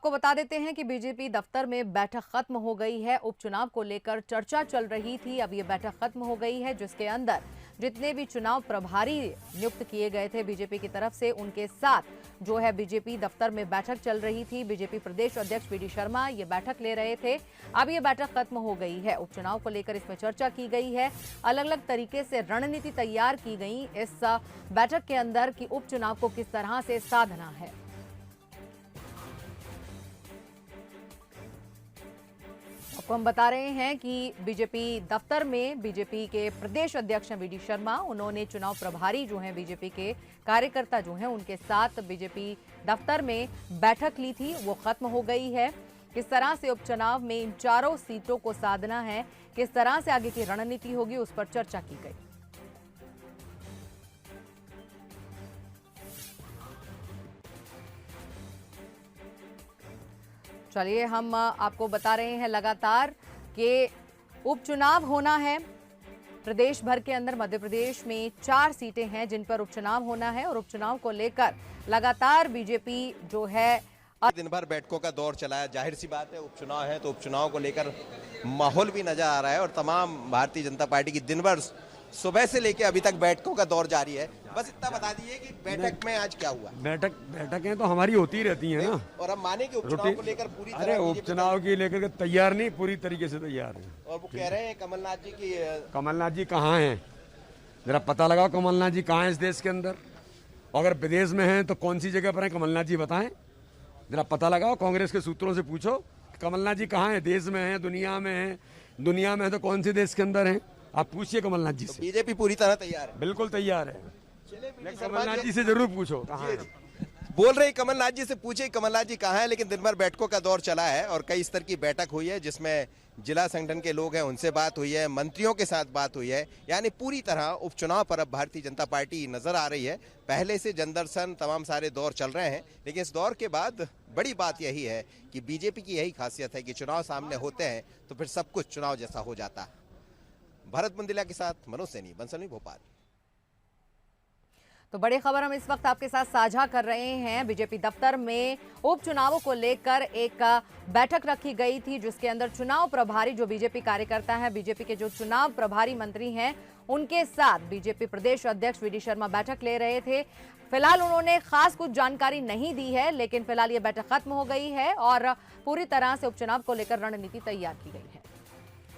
को बता देते हैं कि बीजेपी दफ्तर में बैठक खत्म हो गई है। उपचुनाव को लेकर चर्चा चल रही थी, अब ये बैठक खत्म हो गई है, जिसके अंदर जितने भी चुनाव प्रभारी नियुक्त किए गए थे बीजेपी की तरफ से, उनके साथ जो है बीजेपी दफ्तर में बैठक चल रही थी। बीजेपी प्रदेश अध्यक्ष वी.डी. शर्मा ये बैठक ले रहे थे। अब ये बैठक खत्म हो गई है। उपचुनाव को लेकर इसमें चर्चा की गई है, अलग अलग तरीके से रणनीति तैयार की गई इस बैठक के अंदर कि उपचुनाव को किस तरह से साधना है। आपको हम बता रहे हैं कि बीजेपी दफ्तर में बीजेपी के प्रदेश अध्यक्ष वी.डी. शर्मा, उन्होंने चुनाव प्रभारी जो हैं बीजेपी के कार्यकर्ता जो हैं उनके साथ बीजेपी दफ्तर में बैठक ली थी, वो खत्म हो गई है। किस तरह से उपचुनाव में इन चारों सीटों को साधना है, किस तरह से आगे की रणनीति होगी, उस पर चर्चा की गई। चलिए हम आपको बता रहे हैं लगातार कि उपचुनाव होना है प्रदेश भर के अंदर। मध्य प्रदेश में 4 सीटें हैं जिन पर उपचुनाव होना है और उपचुनाव को लेकर लगातार बीजेपी जो है दिन भर बैठकों का दौर चला है। जाहिर सी बात है, उपचुनाव है तो उपचुनाव को लेकर माहौल भी नजर आ रहा है और तमाम भारतीय जनता पार्टी की दिन भर सुबह से लेकर अभी तक बैठकों का दौर जारी है। बस इतना बता दीजिए कि बैठक में आज क्या हुआ। बैठकें तो हमारी होती ही रहती हैं ना, और हम माने कि उपचुनाव को लेकर पूरी तरह उपचुनाव की लेकर तैयार नहीं, पूरी तरीके से तैयार है। और वो कह रहे हैं कमलनाथ जी कहाँ हैं, जरा पता लगाओ कमलनाथ जी कहाँ हैं इस देश के अंदर। अगर विदेश में हैं तो कौन सी जगह पर हैं कमलनाथ जी बताएं, जरा पता लगाओ। कांग्रेस के सूत्रों से पूछो कमलनाथ जी कहाँ हैं, देश में हैं, दुनिया में हैं, दुनिया में है तो कौन से देश के अंदर हैं, आप पूछिए कमलनाथ जी से। बीजेपी पूरी तरह तैयार है, बिल्कुल तैयार है। कमलनाथ जी से जरूर पूछो कहाँ है। बोल रहे कमलनाथ जी से पूछे कमलनाथ जी कहाँ हैं, लेकिन दिन भर बैठकों का दौर चला है और कई स्तर की बैठक हुई है जिसमें जिला संगठन के लोग हैं उनसे बात हुई है, मंत्रियों के साथ बात हुई है। यानी पूरी तरह उपचुनाव पर अब भारतीय जनता पार्टी नजर आ रही है। पहले से जनदर्शन तमाम सारे दौर चल रहे हैं, लेकिन इस दौर के बाद बड़ी बात यही है कि बीजेपी की यही खासियत है कि चुनाव सामने होते हैं तो फिर सब कुछ चुनाव जैसा हो जाता है। भरत बुंदेला के साथ मनोज सैनी, बंसल भोपाल। तो बड़ी खबर हम इस वक्त आपके साथ साझा कर रहे हैं। बीजेपी दफ्तर में उपचुनावों को लेकर एक बैठक रखी गई थी जिसके अंदर चुनाव प्रभारी जो बीजेपी कार्यकर्ता हैं, बीजेपी के जो चुनाव प्रभारी मंत्री हैं, उनके साथ बीजेपी प्रदेश अध्यक्ष वी.डी. शर्मा बैठक ले रहे थे। फिलहाल उन्होंने खास कुछ जानकारी नहीं दी है, लेकिन फिलहाल ये बैठक खत्म हो गई है और पूरी तरह से उपचुनाव को लेकर रणनीति तैयार की गई है।